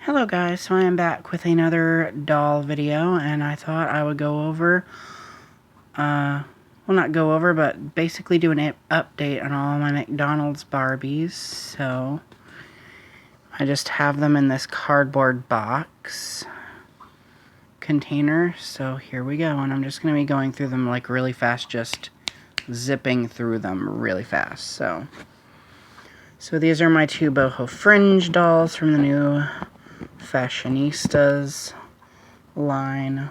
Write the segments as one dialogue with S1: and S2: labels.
S1: Hello guys, so I am back with another doll video, and I thought I would go over, well, not go over, but basically do an update on all my McDonald's Barbies. So I just have them in this cardboard box container, so here we go. And I'm just going to be going through them like really fast, just zipping through them really fast. So these are my two boho fringe dolls from the new Fashionistas line,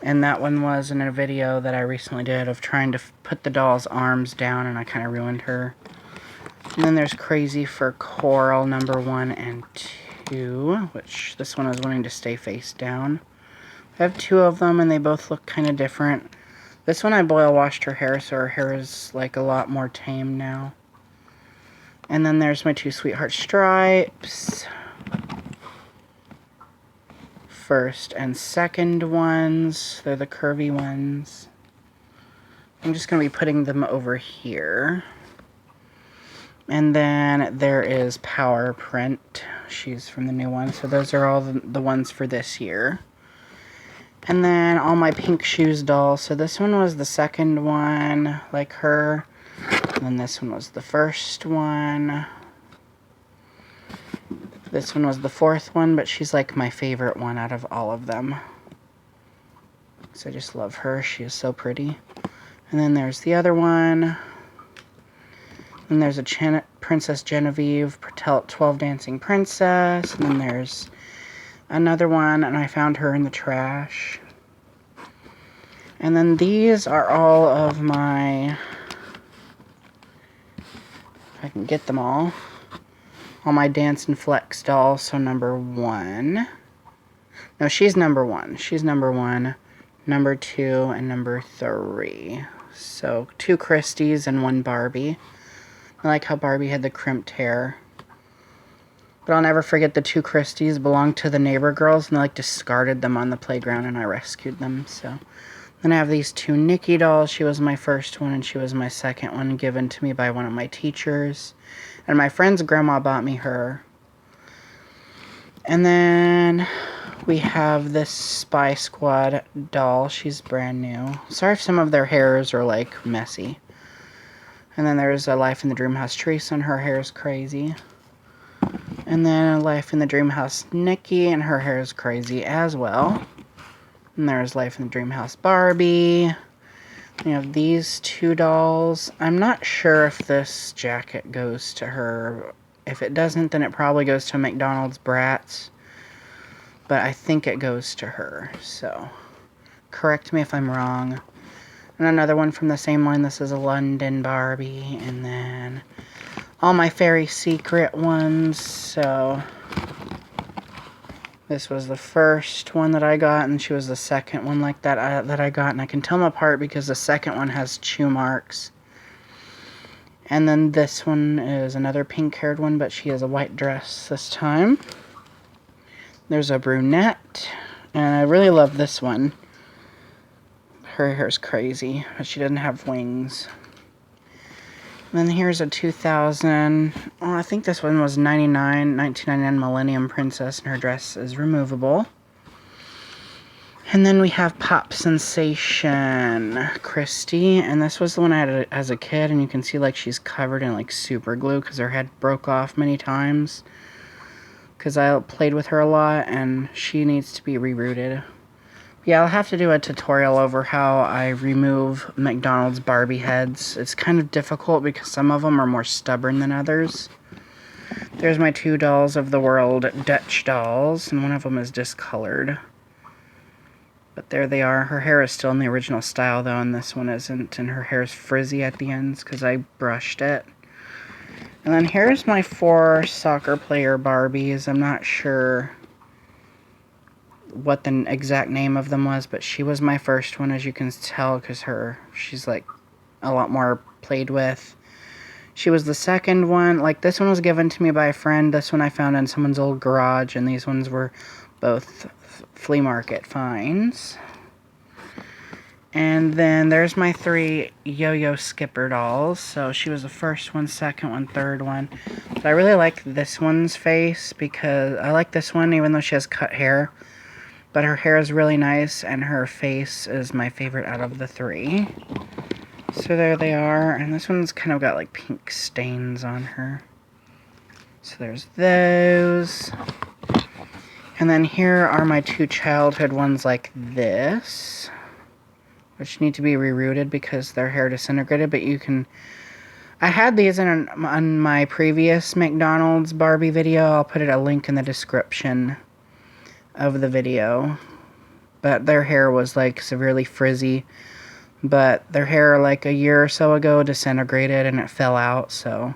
S1: and that one was in a video that I recently did of trying to put the doll's arms down, and I kind of ruined her. And then there's Crazy for Coral number 1 and 2, which this one is wanting to stay face down. I have two of them, and they both look kind of different. This one I boil washed her hair, so her hair is like a lot more tame now. And then there's my two Sweetheart Stripes. First and second ones. They're the curvy ones. I'm just going to be putting them over here. And then there is Power Print. She's from the new one. So those are all the ones for this year. And then all my Pink Shoes dolls. So this one was the second one, like her. And then this one was the first one. This one was the fourth one, but she's like my favorite one out of all of them. So I just love her. She is so pretty. And then there's the other one. And there's a Princess Genevieve, 12 Dancing Princess. And then there's another one, and I found her in the trash. And then these are all of my... I can get them all my Dance and Flex dolls. So number 1. No, she's number 1. She's number 1, number 2, and number 3. So 2 Christies and 1 Barbie. I like how Barbie had the crimped hair. But I'll never forget the 2 Christies belonged to the neighbor girls, and they like discarded them on the playground, and I rescued them. So then I have these 2 Nikki dolls. She was my first one, and she was my second one, given to me by one of my teachers. And my friend's grandma bought me her. And then we have this Spy Squad doll. She's brand new. Sorry if some of their hairs are like messy. And then there's a Life in the Dream House Teresa, and her hair is crazy. And then a Life in the Dream House Nikki, and her hair is crazy as well. And there's Life in the Dream House Barbie. We have these 2 dolls. I'm not sure if this jacket goes to her. If it doesn't, then it probably goes to McDonald's Bratz. But I think it goes to her. So, correct me if I'm wrong. And another one from the same line. This is a London Barbie. And then all my Fairy Secret ones. So this was the first one that I got, and she was the second one like that that I got. And I can tell them apart because the second one has chew marks. And then this one is another pink-haired one, but she has a white dress this time. There's a brunette, and I really love this one. Her hair's crazy, but she doesn't have wings. And then here's a 2000, oh, I think this one was 1999 Millennium Princess, and her dress is removable. And then we have Pop Sensation Christy, and this was the one I had as a kid, and you can see like she's covered in like super glue because her head broke off many times. Because I played with her a lot, and she needs to be rerouted. Yeah, I'll have to do a tutorial over how I remove McDonald's Barbie heads. It's kind of difficult because some of them are more stubborn than others. There's my 2 Dolls of the World Dutch dolls, and one of them is discolored. But there they are. Her hair is still in the original style, though, and this one isn't. And her hair is frizzy at the ends because I brushed it. And then here's my 4 soccer player Barbies. I'm not sure what the exact name of them was, but she was my first one, as you can tell, because she's like a lot more played with. She was the second one. Like, this one was given to me by a friend. This one I found in someone's old garage, and these ones were both flea market finds. And then there's my 3 Yo-Yo Skipper dolls. So she was the first one, second one, third one. But I really like this one's face because I like this one even though she has cut hair. But her hair is really nice and her face is my favorite out of the 3. So there they are. And this one's kind of got like pink stains on her. So there's those. And then here are my 2 childhood ones like this, which need to be rerouted because their hair disintegrated, but you can... I had these on my previous McDonald's Barbie video. I'll put a link in the description of the video. But their hair was like severely frizzy, but their hair like a year or so ago disintegrated and it fell out, so...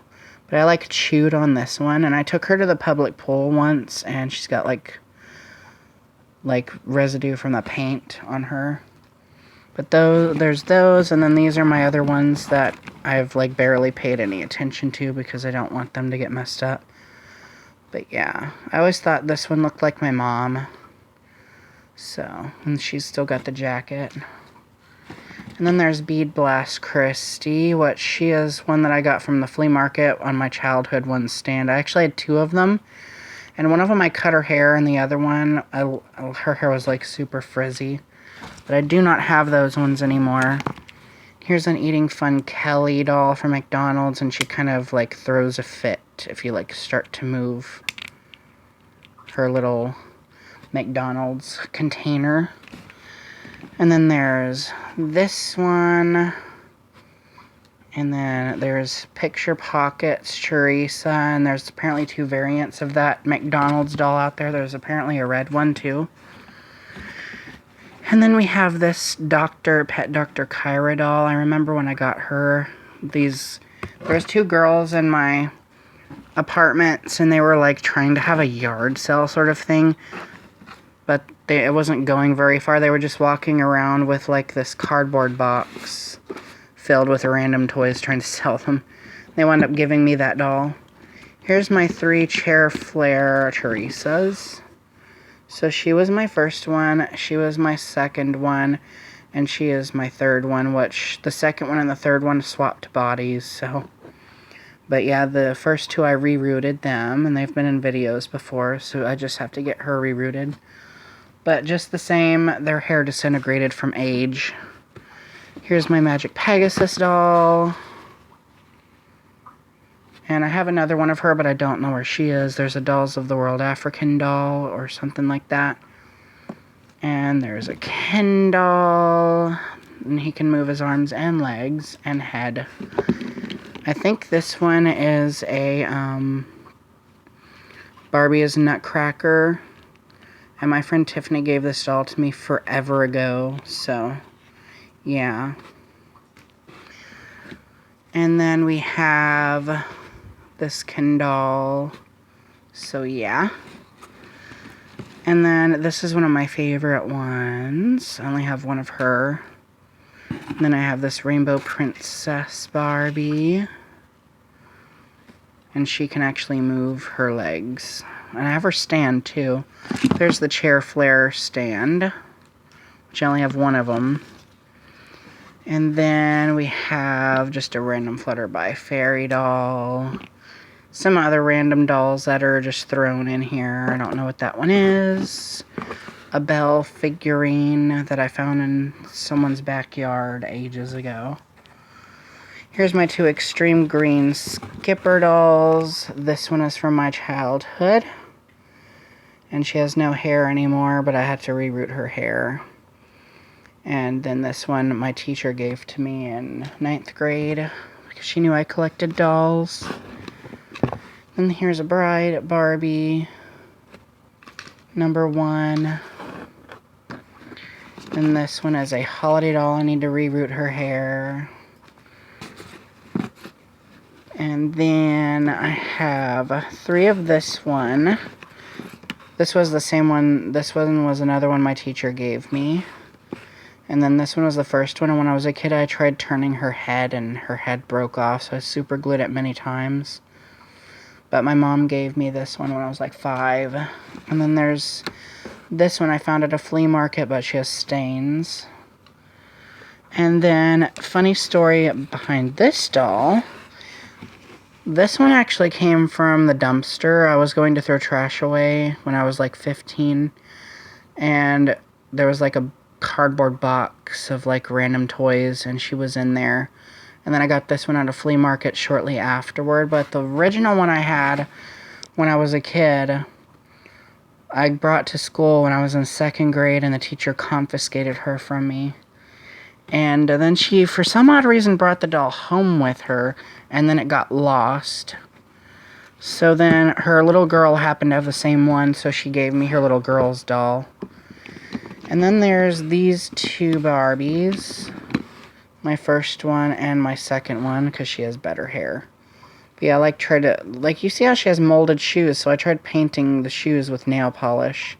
S1: But I like chewed on this one, and I took her to the public pool once, and she's got like residue from the paint on her. But there's those, and then these are my other ones that I've like barely paid any attention to because I don't want them to get messed up. But yeah, I always thought this one looked like my mom. So, and she's still got the jacket. And then there's Bead Blast Christy, which she is one that I got from the flea market on my childhood one stand. I actually had 2 of them. And one of them I cut her hair, and the other one, her hair was like super frizzy. But I do not have those ones anymore. Here's an Eating Fun Kelly doll from McDonald's, and she kind of like throws a fit if you like start to move her little McDonald's container. And then there's this one. And then there's Picture Pockets, Teresa, and there's apparently 2 variants of that McDonald's doll out there. There's apparently a red one too. And then we have this Pet Dr. Kyra doll. I remember when I got her, there's 2 girls in my apartments, and they were like trying to have a yard sale sort of thing. But it wasn't going very far. They were just walking around with like this cardboard box filled with random toys trying to sell them. They wound up giving me that doll. Here's my 3 Chair Flare Teresas. So she was my first one, she was my second one, and she is my third one, which the second one and the third one swapped bodies, so... But yeah, the first 2 I rerouted them, and they've been in videos before, so I just have to get her rerouted. But just the same, their hair disintegrated from age. Here's my Magic Pegasus doll. And I have another one of her, but I don't know where she is. There's a Dolls of the World African doll, or something like that. And there's a Ken doll. And he can move his arms and legs and head. I think this one is a Barbie's Nutcracker. And my friend Tiffany gave this doll to me forever ago, so yeah. And then we have this Ken doll, so yeah. And then this is one of my favorite ones. I only have one of her. And then I have this Rainbow Princess Barbie. And she can actually move her legs. And I have her stand, too. There's the Chair Flare stand, which I only have one of them. And then we have just a random Flutterby fairy doll. Some other random dolls that are just thrown in here. I don't know what that one is. A Belle figurine that I found in someone's backyard ages ago. Here's my 2 Extreme Green Skipper dolls. This one is from my childhood. And she has no hair anymore, but I had to reroot her hair. And then this one my teacher gave to me in 9th grade because she knew I collected dolls. And here's a Bride Barbie, number 1. And this one is a holiday doll. I need to reroot her hair. And then I have 3 of this one. This was the same one. This one was another one my teacher gave me. And then this one was the first one. And when I was a kid, I tried turning her head, and her head broke off. So I super glued it many times. But my mom gave me this one when I was like 5. And then there's this one I found at a flea market, but she has stains. And then, funny story behind this doll. This one actually came from the dumpster. I was going to throw trash away when I was like 15. And there was like a cardboard box of like random toys, and she was in there. And then I got this one at a flea market shortly afterward. But the original one I had when I was a kid, I brought to school when I was in 2nd grade, and the teacher confiscated her from me. And then she, for some odd reason, brought the doll home with her, and then it got lost. So then her little girl happened to have the same one, so she gave me her little girl's doll. And then there's these 2 Barbies. My first one and my second one, because she has better hair. But yeah, you see how she has molded shoes, so I tried painting the shoes with nail polish.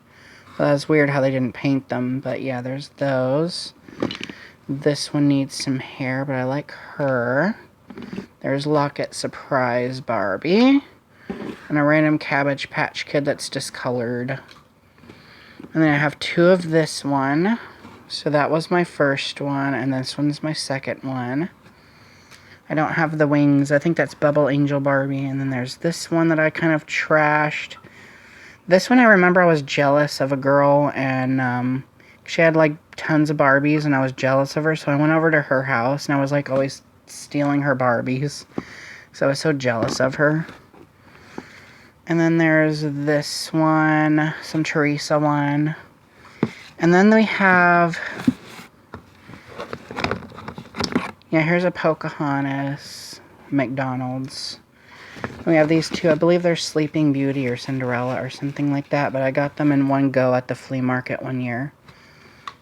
S1: So that's weird how they didn't paint them, but yeah, there's those. This one needs some hair, but I like her. There's Locket Surprise Barbie. And a random Cabbage Patch Kid that's discolored. And then I have 2 of this one. So that was my first one, and this one's my second one. I don't have the wings. I think that's Bubble Angel Barbie. And then there's this one that I kind of trashed. This one I remember I was jealous of a girl, and she had like tons of Barbies, and I was jealous of her, so I went over to her house, and I was like always stealing her Barbies. So I was so jealous of her. And then there's this one, some Teresa one. And then we have, yeah, here's a Pocahontas, McDonald's. We have these 2, I believe they're Sleeping Beauty or Cinderella or something like that, but I got them in one go at the flea market one year.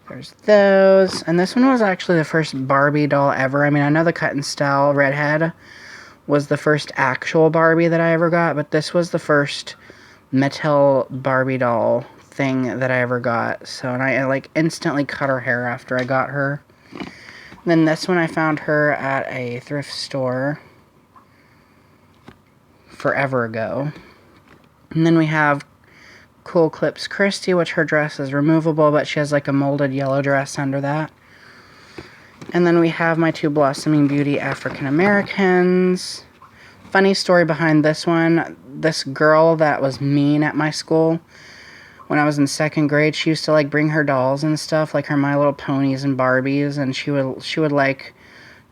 S1: There's those, and this one was actually the first Barbie doll ever. I mean, I know the Cut and Style redhead was the first actual Barbie that I ever got, but this was the first Mattel Barbie doll thing that I ever got. So, and I like instantly cut her hair after I got her. And then this one I found her at a thrift store forever ago. And then we have Cool Clips Christy, which her dress is removable, but she has like a molded yellow dress under that. And then we have my 2 Blossoming Beauty African Americans. Funny story behind this one. This girl that was mean at my school, when I was in 2nd grade, she used to like bring her dolls and stuff, like her My Little Ponies and Barbies, and she would like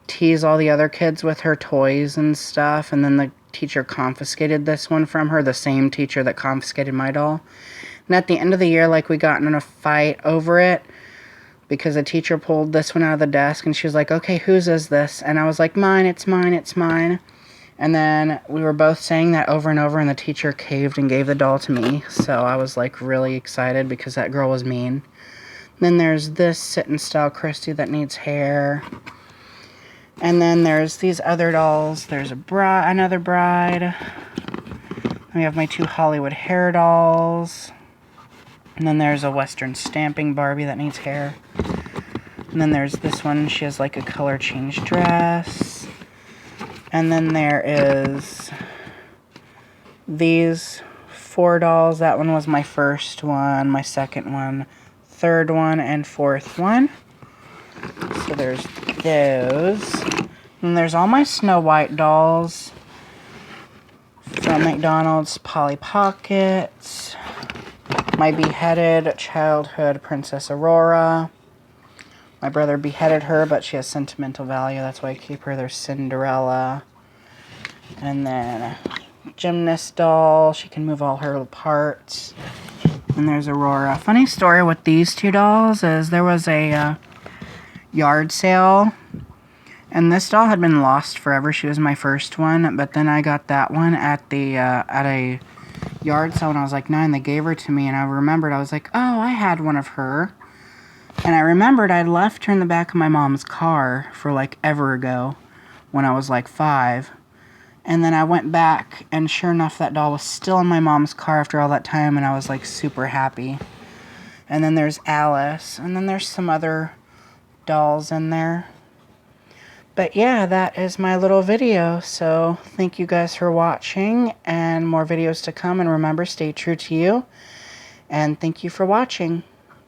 S1: tease all the other kids with her toys and stuff. And then the teacher confiscated this one from her, the same teacher that confiscated my doll. And at the end of the year, like, we got in a fight over it because the teacher pulled this one out of the desk, and she was like, okay, whose is this? And I was like, mine, it's mine, it's mine. And then we were both saying that over and over, and the teacher caved and gave the doll to me. So I was like really excited because that girl was mean. Then there's this Sit and Style Christy that needs hair. And then there's these other dolls. There's another bride. We have my 2 Hollywood hair dolls. And then there's a Western Stamping Barbie that needs hair. And then there's this one. She has like a color change dress. And then there is these 4 dolls. That one was my first one, my second one, third one, and fourth one. So there's those. And there's all my Snow White dolls from McDonald's, Polly Pockets, my beheaded childhood Princess Aurora. My brother beheaded her, but she has sentimental value. That's why I keep her. There's Cinderella. And then a gymnast doll. She can move all her parts. And there's Aurora. Funny story with these 2 dolls is there was a yard sale. And this doll had been lost forever. She was my first one. But then I got that one at a yard sale when I was like 9. They gave her to me. And I remembered. I was like, oh, I had one of her. And I remembered I'd left her in the back of my mom's car for like ever ago when I was like 5. And then I went back, and sure enough, that doll was still in my mom's car after all that time, and I was like super happy. And then there's Alice, and then there's some other dolls in there. But yeah, that is my little video. So thank you guys for watching, and more videos to come. And remember, stay true to you. And thank you for watching.